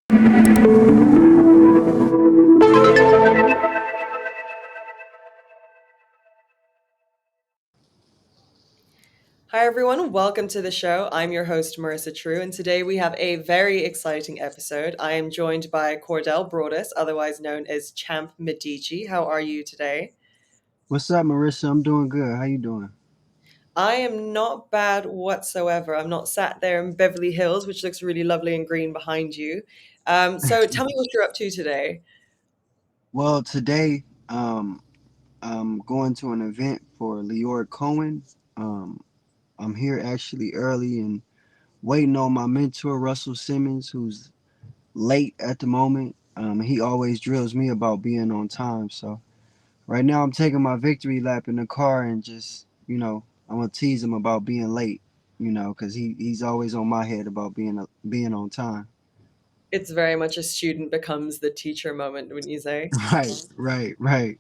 Hi, everyone. Welcome to the show. I'm your host, Marissa True, and today we have a very exciting episode. I am joined by Cordell Broadus, otherwise known as Champ Medici. How are you today? What's up, Marissa? I'm doing good. How you doing? I am not bad whatsoever. I'm not sat there in Beverly Hills, which looks really lovely and green behind you. So tell me what you're up to today. Well, today I'm going to an event for Leora Cohen. Um, I'm here actually early and waiting on my mentor Russell Simmons, who's late at the moment. He always drills me about being on time. So right now I'm taking my victory lap in the car and just I'm gonna tease him about being late. Because he's always on my head about being on time. It's very much a student becomes the teacher moment, wouldn't you say? Right.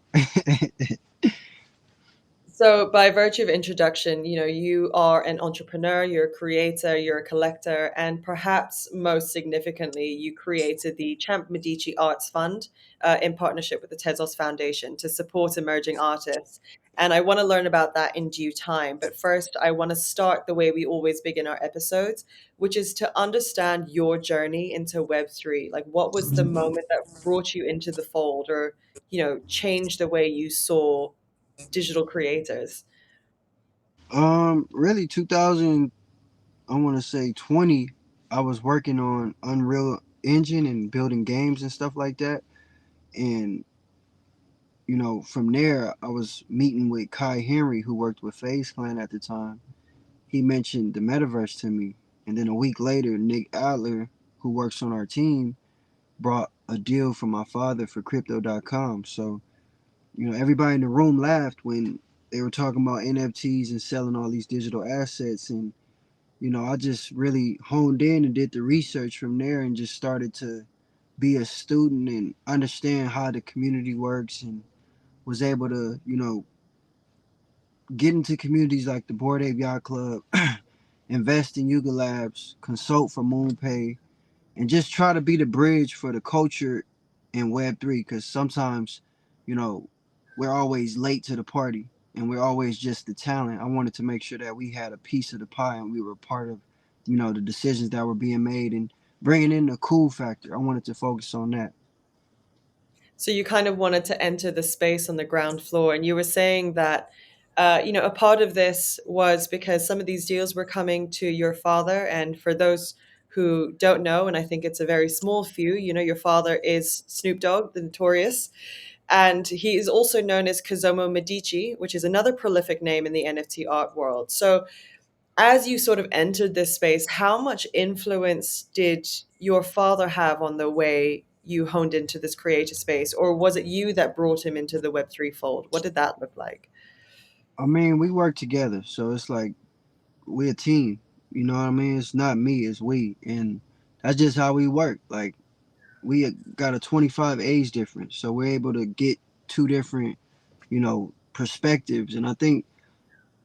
So, by virtue of introduction, you are an entrepreneur, you're a creator, you're a collector, and perhaps most significantly, you created the Champ Medici Arts Fund in partnership with the Tezos Foundation to support emerging artists. And I want to learn about that in due time. But first, I want to start the way we always begin our episodes, which is to understand your journey into Web3. Like, what was the moment that brought you into the fold or, changed the way you saw digital creators? Really, 2000. I want to say 20. I was working on Unreal Engine and building games and stuff like that. And from there, I was meeting with Kai Henry, who worked with FaZe Clan at the time. He mentioned the metaverse to me, and then a week later, Nick Adler, who works on our team, brought a deal from my father for Crypto.com. So everybody in the room laughed when they were talking about NFTs and selling all these digital assets. And I just really honed in and did the research from there and just started to be a student and understand how the community works, and was able to, get into communities like the Board Ape Yacht Club, invest in Yuga Labs, consult for MoonPay, and just try to be the bridge for the culture in Web3, because sometimes, you know, we're always late to the party and we're always just the talent. I wanted to make sure that we had a piece of the pie and we were part of, the decisions that were being made and bringing in the cool factor. I wanted to focus on that. So you kind of wanted to enter the space on the ground floor, and you were saying that a part of this was because some of these deals were coming to your father. And for those who don't know, and I think it's a very small few, your father is Snoop Dogg, the Notorious, and he is also known as Kazomo Medici, which is another prolific name in the NFT art world. So as you sort of entered this space, how much influence did your father have on the way you honed into this creative space? Or was it you that brought him into the Web3 fold? What did that look like? I mean, we work together, so it's like we're a team. You know what I mean? It's not me, it's we. And that's just how we work. Like, we got a 25 age difference, so we're able to get two different, perspectives. And I think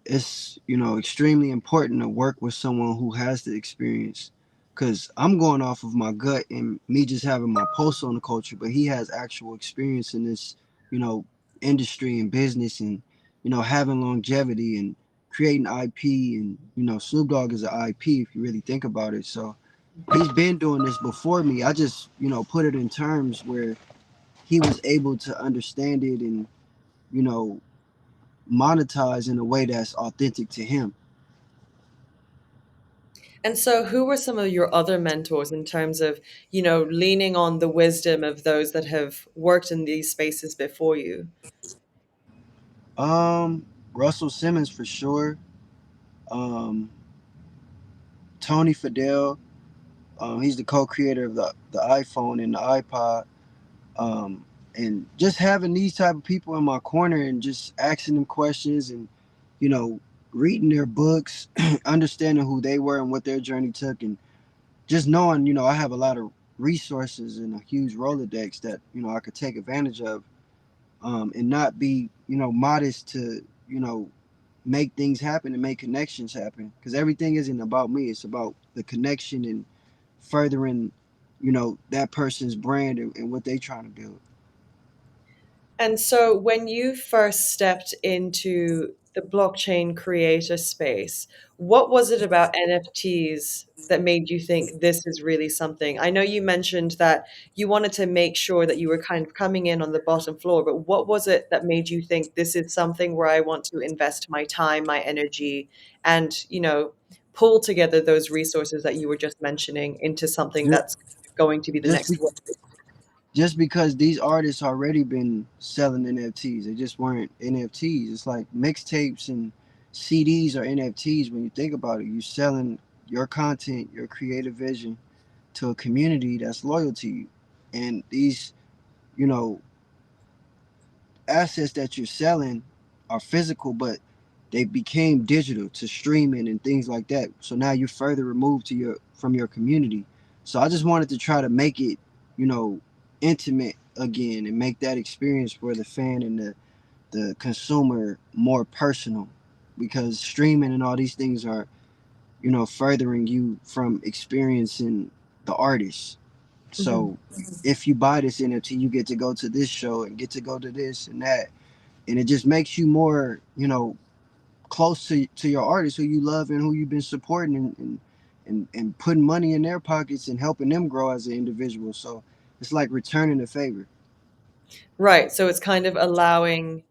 it's extremely important to work with someone who has the experience, because I'm going off of my gut and me just having my pulse on the culture, but he has actual experience in this you know industry and business, and having longevity and creating IP. And Snoop Dogg is an IP if you really think about it. So he's been doing this before me. I just put it in terms where he was able to understand it and you know monetize in a way that's authentic to him. And so, who were some of your other mentors in terms of, leaning on the wisdom of those that have worked in these spaces before you? Russell Simmons for sure. Um, Tony Fadell. He's the co-creator of the iPhone and the iPod. And just having these type of people in my corner and just asking them questions and you know reading their books, understanding who they were and what their journey took, and just knowing I have a lot of resources and a huge Rolodex that I could take advantage of, and not be modest to make things happen and make connections happen, because everything isn't about me. It's about the connection and furthering that person's brand and what they trying to build. And so when you first stepped into the blockchain creator space, what was it about NFTs that made you think this is really something? I know you mentioned that you wanted to make sure that you were kind of coming in on the bottom floor, but what was it that made you think this is something where I want to invest my time, my energy, and, pull together those resources that you were just mentioning into something Just that's going to be the just next be, wave? just because these artists already been selling NFTs, they just weren't NFTs. It's like mixtapes and CDs are NFTs. When you think about it, you're selling your content, your creative vision to a community that's loyal to you, and these you know assets that you're selling are physical, but they became digital to streaming and things like that. So now you're further removed to your from your community. So I just wanted to try to make it, you know, intimate again and make that experience for the fan and the consumer more personal, because streaming and all these things are, furthering you from experiencing the artist. Mhm, So if you buy this NFT, you get to go to this show and get to go to this and that, and it just makes you more, close to your artists who you love and who you've been supporting, and putting money in their pockets and helping them grow as an individual. So it's like returning a favor. right, so it's kind of allowing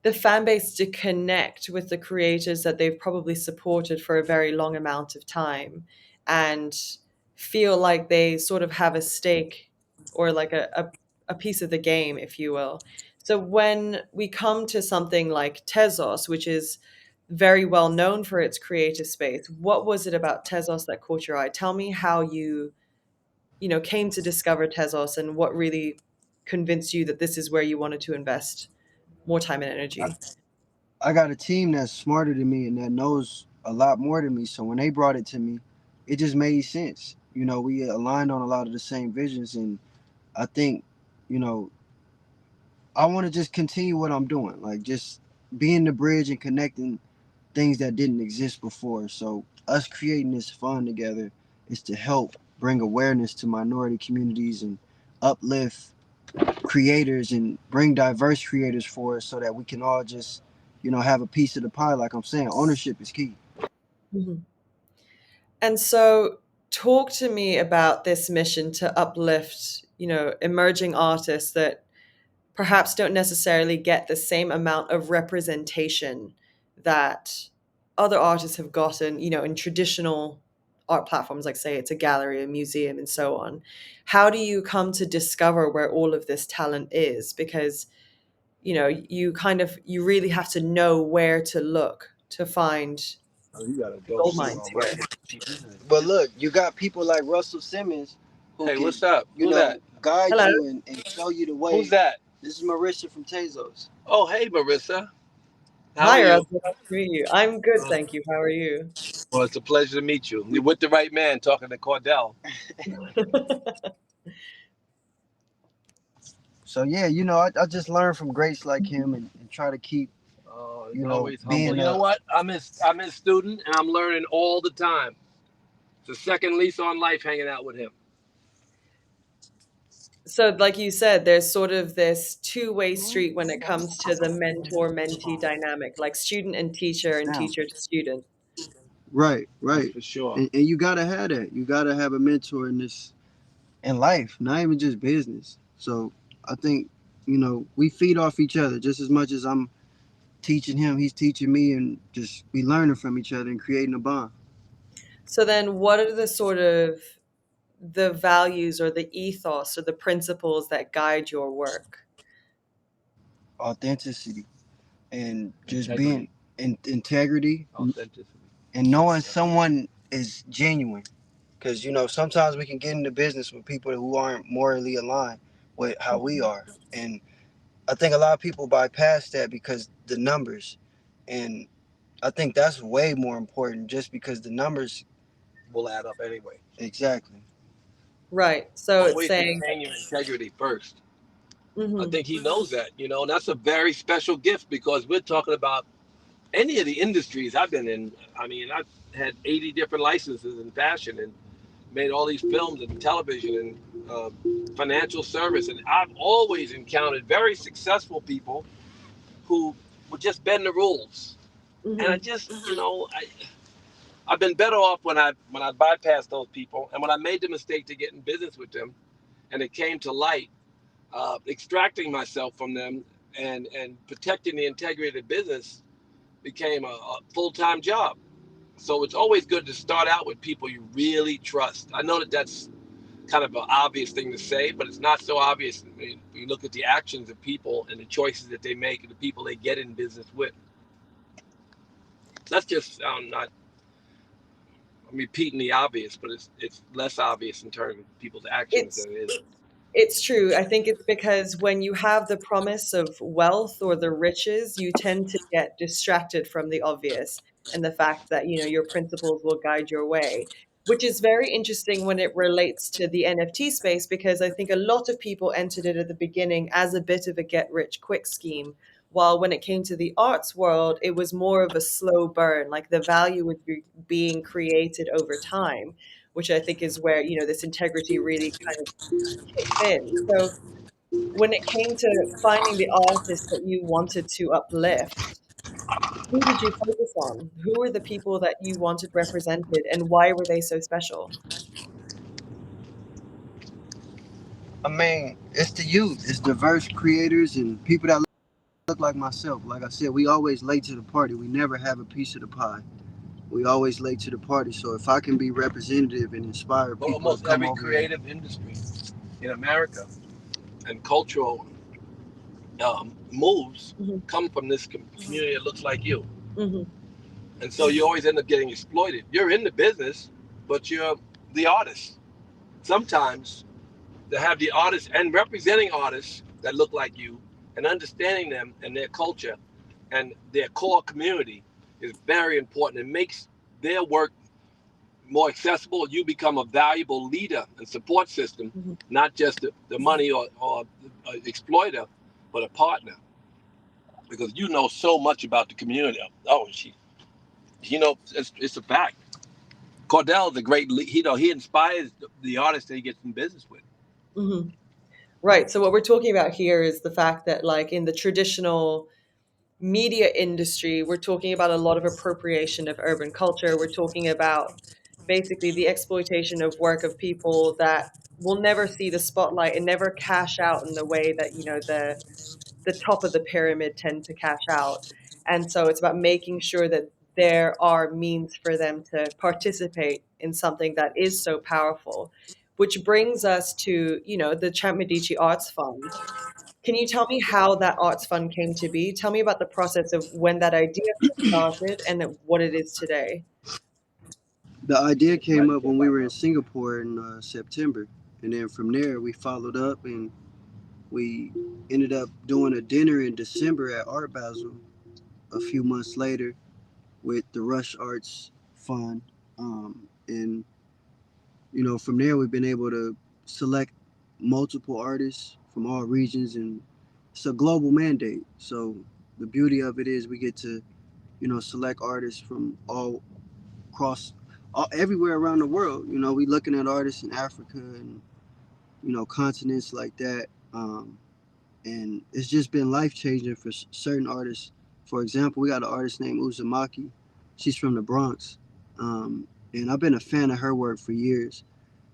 the fan base to connect with the creators that they've probably supported for a very long amount of time and feel like they sort of have a stake or like a piece of the game, if you will. So when we come to something like Tezos, which is very well known for its creative space, what was it about Tezos that caught your eye? Tell me how you came to discover Tezos and what really convinced you that this is where you wanted to invest more time and I, energy. I got a team that's smarter than me and that knows a lot more than me. So when they brought it to me, it just made sense. We aligned on a lot of the same visions, and I think, you know, I want to just continue what I'm doing, like just being the bridge and connecting things that didn't exist before. So us creating this fund together is to help bring awareness to minority communities and uplift creators and bring diverse creators for us, so that we can all just, have a piece of the pie. Like I'm saying, ownership is key. Mhm. And so talk to me about this mission to uplift, emerging artists that perhaps don't necessarily get the same amount of representation that other artists have gotten, in traditional art platforms, like say it's a gallery, a museum, and so on. How do you come to discover where all of this talent is? Because, you really have to know where to look to find Oh, you got a the dope gold suit mines on, here. right? But look, you got people like Russell Simmons who Hey, can, what's up? Who that? guide Hello. you and show you the Who's way. that? This is Marisha from Tezos. Oh, hey, Marissa. How are Hi, you? Erasmus. Nice to meet you. I'm good, thank you. How are you? Well, it's a pleasure to meet you. You're with the right man talking to Cordell. So yeah, I just learn from greats like him, and try to keep, Oh, he's always humble. being You know what? I'm his student, and I'm learning all the time. It's a second lease on life hanging out with him. So, like you said, there's sort of this two-way street when it comes to the mentor-mentee dynamic, like student and teacher and now. teacher to student. Right, That's right. for sure. And you gotta have that. You gotta have a mentor in life, not even just business. So I think, we feed off each other just as much as I'm teaching him, he's teaching me, and just we learning from each other and creating a bond. So then what are the sort of the values or the ethos or the principles that guide your work? Authenticity, and just being Integrity. in integrity, Authenticity. and knowing Yeah. someone is genuine. Because, sometimes we can get into business with people who aren't morally aligned with how we are. And I think a lot of people bypass that because the numbers. And I think that's way more important, just because the numbers. We'll add up anyway. Exactly. Right. So it's Always saying, maintain your integrity first. I mhm. think he knows that, and that's a very special gift because we're talking about any of the industries I've been in. I mean, I've had 80 different licenses in fashion, and made all these films and television and financial service. And I've always encountered very successful people who would just bend the rules. And I Mhm. just, I've been better off when I bypassed those people, and when I made the mistake to get in business with them, and it came to light, extracting myself from them and protecting the integrity of the business became a full-time job. So it's always good to start out with people you really trust. I know that that's kind of an obvious thing to say, but it's not so obvious when you look at the actions of people and the choices that they make and the people they get in business with. That's just not, I'm repeating the obvious, but it's less obvious in terms of people's actions It's than it is. It's true. I think it's because when you have the promise of wealth or the riches, you tend to get distracted from the obvious and the fact that, your principles will guide your way, which is very interesting when it relates to the NFT space, because I think a lot of people entered it at the beginning as a bit of a get rich quick scheme. While when it came to the arts world, it was more of a slow burn, like the value would be being created over time, which I think is where, this integrity really kind of kicks in. So when it came to finding the artists that you wanted to uplift, who did you focus on? Who were the people that you wanted represented, and why were they so special? I mean, it's the youth, it's diverse creators and people that look like myself. Like I said, we always late to the party. We never have a piece of the pie. We always late to the party. So if I can be representative and inspire Well, people to almost come every over here, creative industry in America and cultural moves Mhm, come from this community that looks like you. mhm, And so you always end up getting exploited. You're in the business, but you're the artist. Sometimes to have the artists and representing artists that look like you and understanding them and their culture and their core community is very important. It makes their work more accessible. You become a valuable leader and support system, mhm. not just the money or exploiter, but a partner, because you know so much about the community. Oh, it's a fact. Cordell is a great, he inspires the artists that he gets in business with. Mhm. Right. So what we're talking about here is the fact that, like, in the traditional media industry, we're talking about a lot of appropriation of urban culture. We're talking about basically the exploitation of work of people that will never see the spotlight and never cash out in the way that, the top of the pyramid tend to cash out. And so it's about making sure that there are means for them to participate in something that is so powerful, which brings us to, the Champ Medici Arts Fund. Can you tell me how that arts fund came to be? Tell me about the process of when that idea started and what it is today. the idea came up when we were in Singapore in September. And then from there, we followed up and we ended up doing a dinner in December at Art Basel a few months later with the Rush Arts Fund. And from there we've been able to select multiple artists from all regions, and it's a global mandate. So the beauty of it is we get to select artists from all across everywhere around the world. We looking at artists in Africa and continents like that. And it's just been life changing for certain artists. For example, we got an artist named Uzumaki. She's from the Bronx, and I've been a fan of her work for years.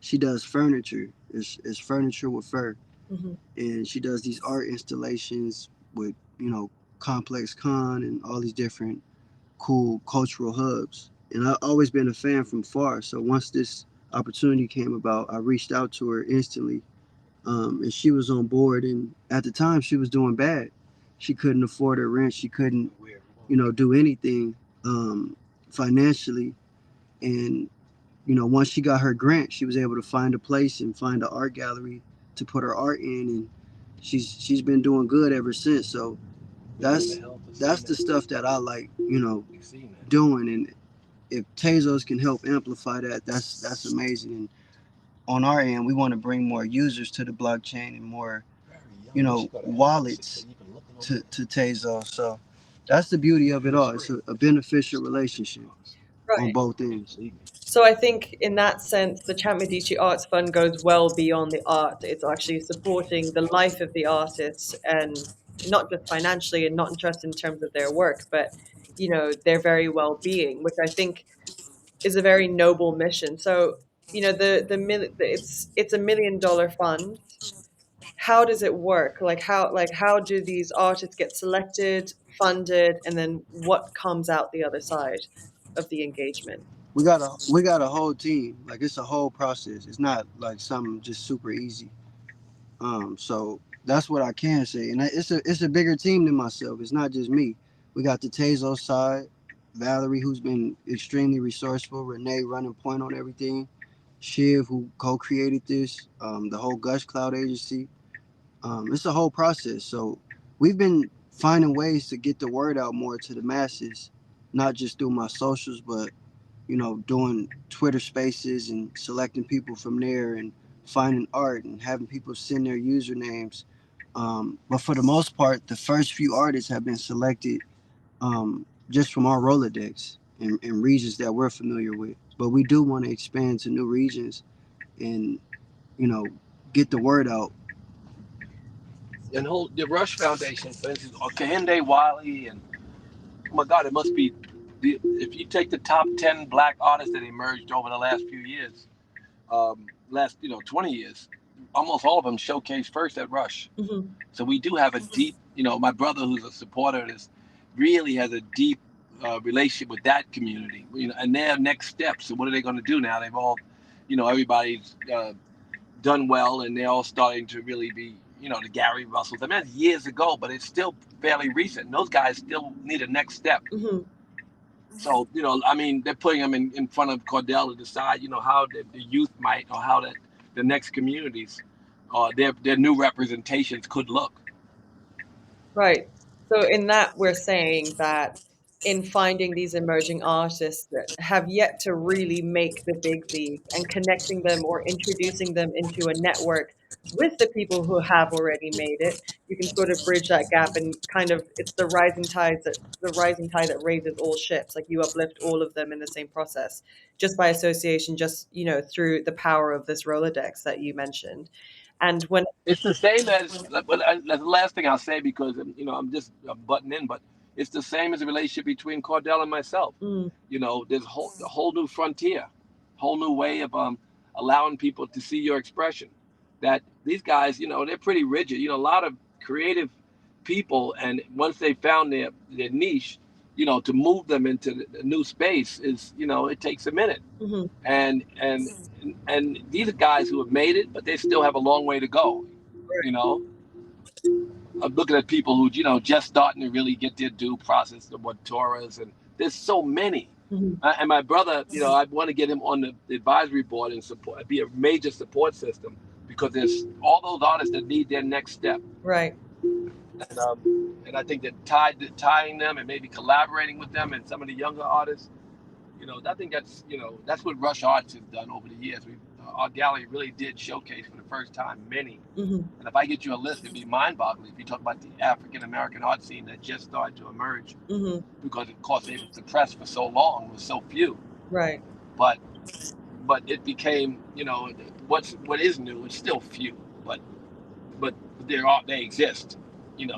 She does furniture. It's furniture with fur, Mhm, and she does these art installations with Complex Con and all these different cool cultural hubs. And I've always been a fan from far. So once this opportunity came about, I reached out to her instantly, and she was on board. And at the time, she was doing bad. She couldn't afford her rent. She couldn't, do anything financially. And once she got her grant, she was able to find a place and find an art gallery to put her art in, and she's been doing good ever since. So that's the stuff that I like, doing. And if Tezos can help amplify that, that's amazing. And on our end, we want to bring more users to the blockchain and more, wallets to Tezos. So that's the beauty of it all. It's a beneficial relationship. on Right. both ends. So I think in that sense, the Champ Medici Arts Fund goes well beyond the art. It's actually supporting the life of the artists, and not just financially and not just in terms of their work, but their very well-being, which I think is a very noble mission. So, it's $1 million fund. How does it work? Like how do these artists get selected, funded, and then what comes out the other side of the engagement? We got a whole team. Like it's a whole process. It's not like something just super easy. So that's what I can say. And it's a bigger team than myself. It's not just me. We got the Tezos side, Valerie, who's been extremely resourceful, Renee running point on everything, Shiv, who co-created this, the whole Gush Cloud agency. It's a whole process. So we've been finding ways to get the word out more to the masses, not just through my socials, but doing Twitter spaces and selecting people from there and finding art and having people send their usernames. But for the most part, the first few artists have been selected just from our Rolodex and regions that we're familiar with. But we do want to expand to new regions and, you know, get the word out. And whole the Rush Foundation, for instance, or Kehinde Wiley, and oh my God, it must be if you take the top 10 black artists that emerged over the last few years, last 20 years, almost all of them showcased first at Rush. Mhm. So we do have a deep, my brother who's a supporter of this really has a deep relationship with that community, and their next steps. So what are they going to do now? They've all, everybody's done well, and they're all starting to really be, the Gary Russells. I mean, that's years ago, but it's still fairly recent. And those guys still need a next step. Mhm. So, I mean, they're putting them in front of Cordell to decide, how the youth might, or how the next communities, their new representations could look. Right. So in that, we're saying that in finding these emerging artists that have yet to really make the big league and connecting them or introducing them into a network with the people who have already made it, you can sort of bridge that gap and kind of it's the rising tide that raises all ships. Like you uplift all of them in the same process, just by association, just through the power of this Rolodex that you mentioned. And when It's the same as, well, that's the last thing I'll say because, I'm just butting in, but it's the same as the relationship between Cordell and myself. mm, There's a whole new frontier, whole new way of allowing people to see your expression. That these guys, they're pretty rigid. A lot of creative people, and once they found their niche, to move them into the new space is, it takes a minute. mhm, And these are guys who have made it, but they still have a long way to go. You know, I'm looking at people who just starting to really get their due process of what Torahs, and there's so many. mhm, And my brother, I want to get him on the advisory board and support, be a major support system because there's all those artists that need their next step. right. And I think that tying them and maybe collaborating with them and some of the younger artists, I think that's what Rush Arts has done over the years. Our gallery really did showcase for the first time many. Mhm, And if I get you a list, it'd be mind-boggling if you talk about the African American art scene that just started to emerge mhm, because, of course, it was suppressed for so long with so few. right, But it became, what is new. It's still few, but they exist.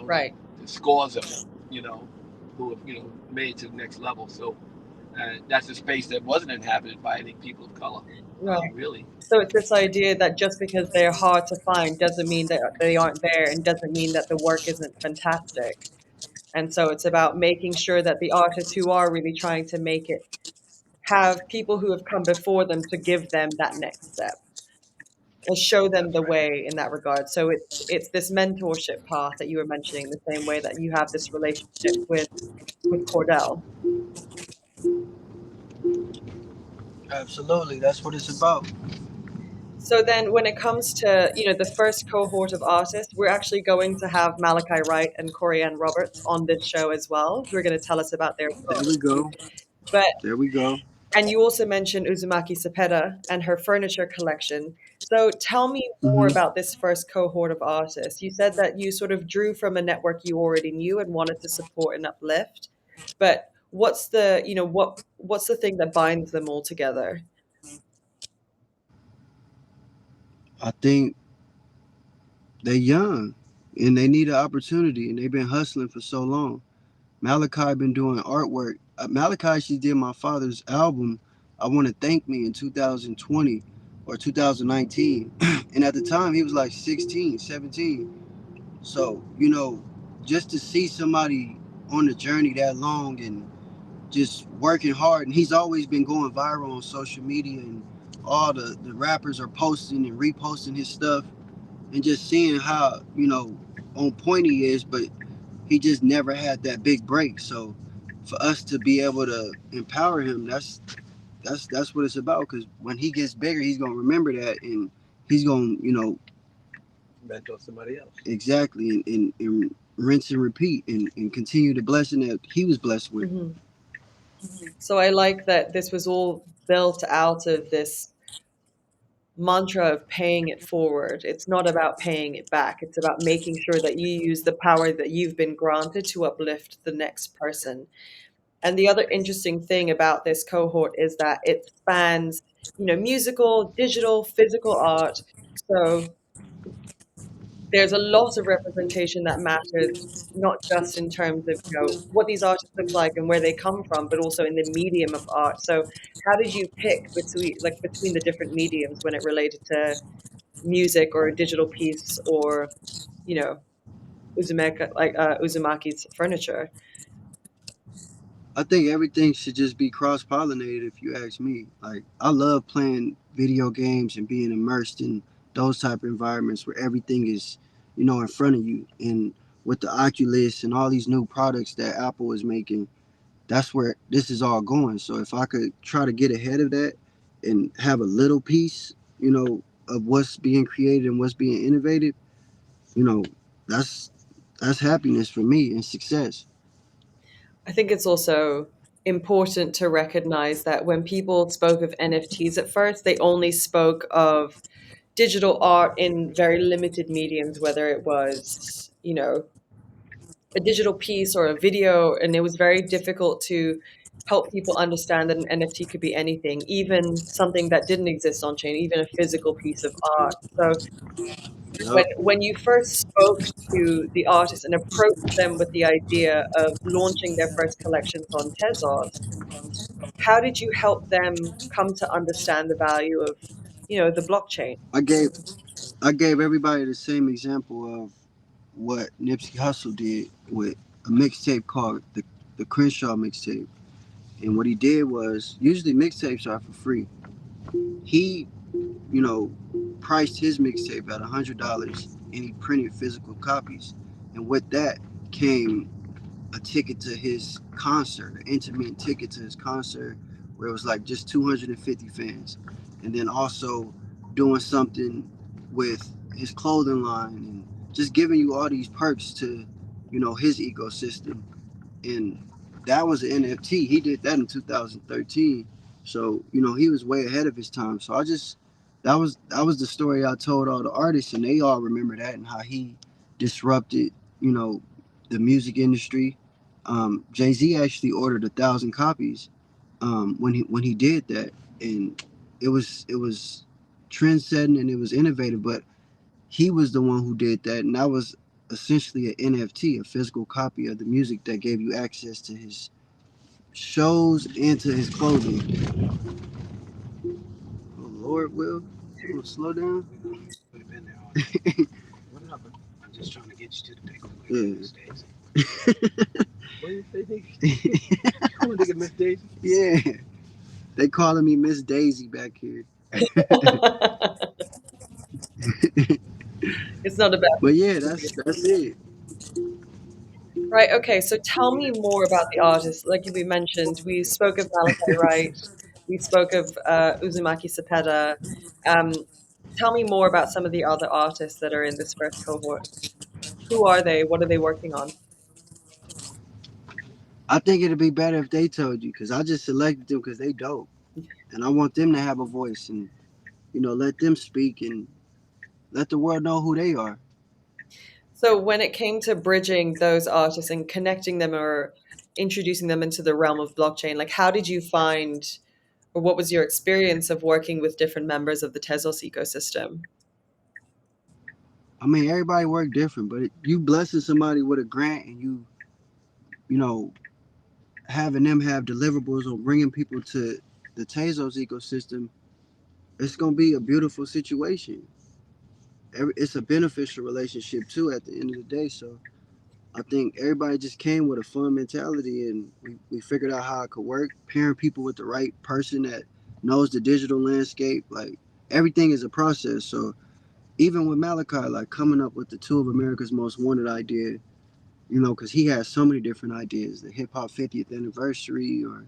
right. The scores of them, who have made it to the next level. So that's a space that wasn't inhabited by any people of color, Right. really. So it's this idea that just because they're hard to find doesn't mean that they aren't there and doesn't mean that the work isn't fantastic. And so it's about making sure that the artists who are really trying to make it have people who have come before them to give them that next step and show them That's the right. way in that regard. So it's this mentorship path that you were mentioning, the same way that you have this relationship with Cordell. Absolutely, that's what it's about. So then when it comes to, the first cohort of artists, we're actually going to have Malachi Wright and Corianne Roberts on this show as well, who are going to tell us about their There book. we go. But There we go. and you also mentioned Uzumaki Cepeda and her furniture collection. So tell me more Hmm. about this first cohort of artists. You said that you sort of drew from a network you already knew and wanted to support and uplift. But What's the, what's the thing that binds them all together? I think they're young and they need an opportunity, and they've been hustling for so long. Malachi been doing artwork. Malachi actually did my father's album, I Want to Thank Me, in 2020 or 2019. And at the time, he was like 16, 17. So, just to see somebody on the journey that long and just working hard, and he's always been going viral on social media, and all the rappers are posting and reposting his stuff, and just seeing how, on point he is, but he just never had that big break. So for us to be able to empower him, that's what it's about. Because when he gets bigger, he's gonna remember that, and he's gonna, mentor somebody else. exactly, and rinse and repeat, and continue the blessing that he was blessed with. Hmm. So I like that this was all built out of this mantra of paying it forward. It's not about paying it back. It's about making sure that you use the power that you've been granted to uplift the next person. And the other interesting thing about this cohort is that it spans, musical, digital, physical art. So there's a lot of representation that matters, not just in terms of, what these artists look like and where they come from, but also in the medium of art. So how did you pick between the different mediums when it related to music or a digital piece or, you know, Uzumaki's furniture? I think everything should just be cross pollinated. If you ask me, like, I love playing video games and being immersed in those type of environments where everything is, in front of you. And with the Oculus and all these new products that Apple is making, that's where this is all going. So if I could try to get ahead of that and have a little piece, of what's being created and what's being innovated, you know, that's that's happiness for me and success. I think it's also important to recognize that when people spoke of NFTs at first, they only spoke of digital art in very limited mediums, whether it was, a digital piece or a video. And it was very difficult to help people understand that an NFT could be anything, even something that didn't exist on chain, even a physical piece of art. So when Yup. when you first spoke to the artists and approached them with the idea of launching their first collections on Tezos, how did you help them come to understand the value of, the blockchain? I gave I gave everybody the same example of what Nipsey Hussle did with a mixtape called the Crenshaw mixtape. And what he did was, usually mixtapes are for free. He, you know, priced his mixtape at $100, and he printed physical copies. And with that came a ticket to his concert, an intimate ticket to his concert, where it was like just 250 fans. And then also doing something with his clothing line, and just giving you all these perks to, his ecosystem. And that was an NFT. He did that in 2013. So, he was way ahead of his time. So that was the story I told all the artists, and they all remember that, and how he disrupted, you know, the music industry. Jay Z actually ordered 1,000 copies, when he did that, and it was trend setting, and it was innovative. But he was the one who did that, and that was essentially an NFT, a physical copy of the music that gave you access to his shows and to his clothing. Oh Lord, Will, you gonna slow down? We've been there all day. What happened? I'm just trying to get you to the big one. Yeah. Miss Daisy. What do you say, nigga? You call a nigga Miss Daisy? Yeah, they calling me Miss Daisy back here. It's not about But yeah, that's it. right. Okay, so tell me more about the artists. Like we mentioned, we spoke of Malachi Wright, we spoke of Uzumaki Cepeda. Um, Tell me more about some of the other artists that are in this first cohort. Who are they? What are they working on? I think it'd be better if they told you, because I just selected them because they dope, and I want them to have a voice, and let them speak, and let the world know who they are. So when it came to bridging those artists and connecting them or introducing them into the realm of blockchain, like how did you find, or what was your experience of working with different members of the Tezos ecosystem? I mean, everybody work different, but you blessing somebody with a grant and you know, having them have deliverables or bringing people to the Tezos ecosystem, it's gonna be a beautiful situation. It's a beneficial relationship too at the end of the day. So I think everybody just came with a fun mentality, and we figured out how it could work. Pairing people with the right person that knows the digital landscape, like everything is a process. So even with Malachi, like coming up with the two of America's most wanted idea, because he has so many different ideas, the hip hop 50th anniversary or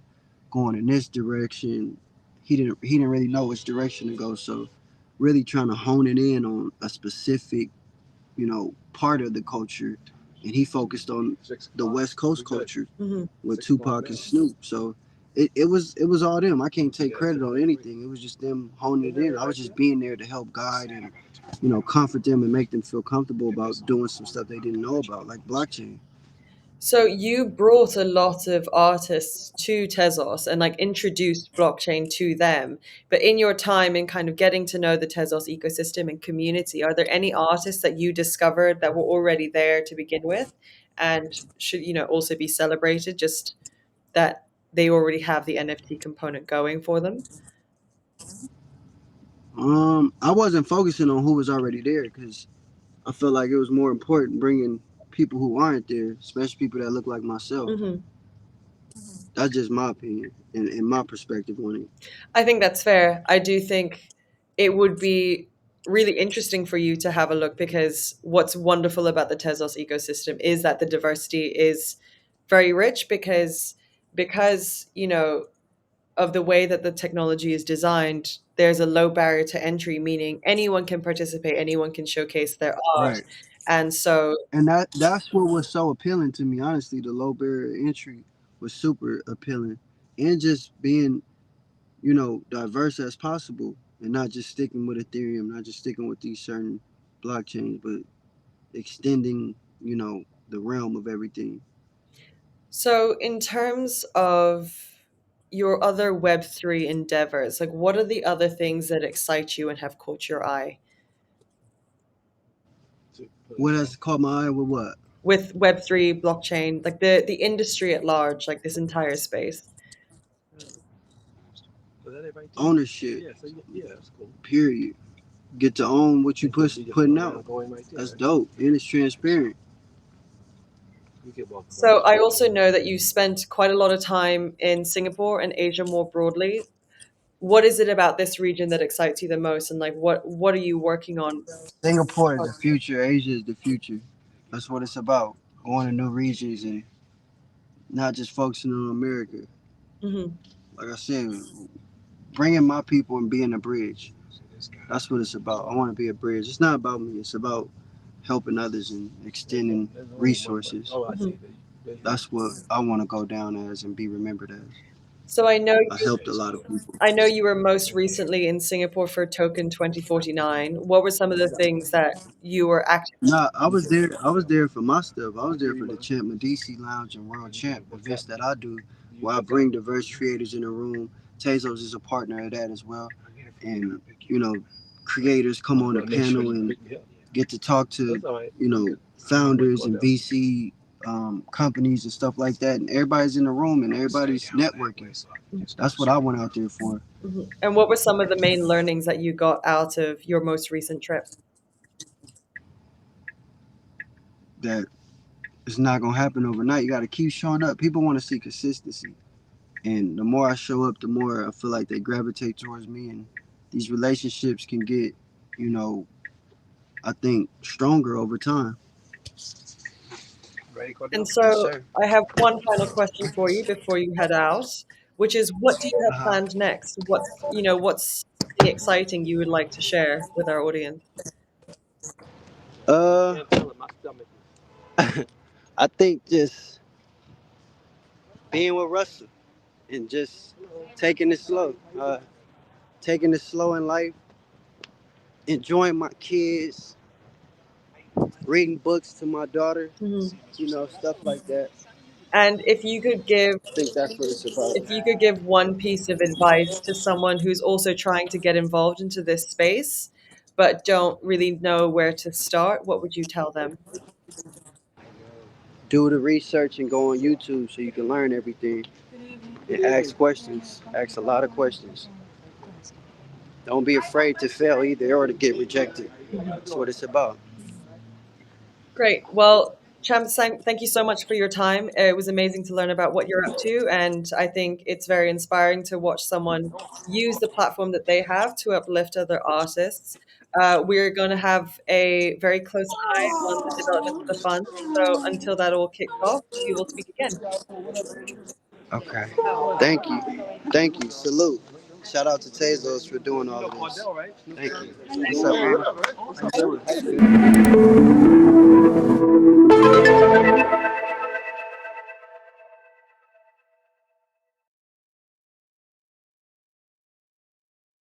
going in this direction. He didn't really know which direction to go. So really trying to hone it in on a specific part of the culture, and he focused on the West Coast culture Hmm. with Tupac and Snoop. So it was all them. I can't take credit on anything. It was just them honing it in. I was just being there to help guide and comfort them and make them feel comfortable about doing some stuff they didn't know about, like blockchain. So you brought a lot of artists to Tezos and like introduced blockchain to them. But in your time in kind of getting to know the Tezos ecosystem and community, are there any artists that you discovered that were already there to begin with and should, also be celebrated, just that they already have the NFT component going for them? I wasn't focusing on who was already there because I felt like it was more important bringing people who aren't there, especially people that look like myself. Hmm. That's just my opinion and my perspective on it. I think that's fair. I do think it would be really interesting for you to have a look because what's wonderful about the Tezos ecosystem is that the diversity is very rich because of the way that the technology is designed, there's a low barrier to entry, meaning anyone can participate, anyone can showcase their art. Right. And so, And that's what was so appealing to me. Honestly, the low barrier entry was super appealing, and just being diverse as possible, and not just sticking with Ethereum, not just sticking with these certain blockchains, but extending the realm of everything. so in terms of your other Web3 endeavors, like what are the other things that excite you and have caught your eye What has caught my eye with what? with Web3 blockchain, like the industry at large, like this entire space? Ownership. Period. Get to own what you putting out. That's dope, and it's transparent. So I also know that you spent quite a lot of time in Singapore and Asia more broadly. What is it about this region that excites you the most, and like what are you working on? Singapore is the future. Asia is the future. That's what it's about. Going to new regions and not just focusing on America. Hmm. Like I said, bringing my people and being a bridge. That's what it's about. I want to be a bridge. It's not about me. It's about helping others and extending resources. Hmm. That's what I want to go down as and be remembered as. So I helped a lot of people. I know you were most recently in Singapore for Token 2049. What were some of the things that you were active? Nah, I was there. I was there for my stuff. I was there for the Champ Medici Lounge and World Champ events that I do, where I bring diverse creators in the room. Tezos is a partner of that as well, and creators come on the panel and get to talk to founders and VC companies and stuff like that. And everybody's in the room and everybody's networking. That's what I went out there for. Mhm. And what were some of the main learnings that you got out of your most recent trip? That it's not gonna happen overnight. You got to keep showing up. People want to see consistency, and the more I show up, the more I feel like they gravitate towards me, and these relationships can get, you know, I think stronger over time. Ready, And Cordell? Yes, so sir. I have one final question for you before you head out, which is what do you have Uh-huh. planned next? What's something exciting you would like to share with our audience? Uh, I think just being with Russell and just taking it slow. Taking it slow in life, enjoying my kids, reading books to my daughter, Mhm. stuff like that. And if you could give I think that's what it's about. one piece of advice to someone who's also trying to get involved into this space but don't really know where to start, what would you tell them? Do the research and go on YouTube so you can learn everything and ask questions. Ask a lot of questions. Don't be afraid to fail either or to get rejected. That's what it's about. Great. Well, Champ, thank you so much for your time. It was amazing to learn about what you're up to. And I think it's very inspiring to watch someone use the platform that they have to uplift other artists. We're going to have a very close eye on the development of the fund. So until that all kicks off, we will speak again. Okay. Thank you. Thank you. Salute. Shout out to Tezos for doing all of this. Thank you. What's up, man?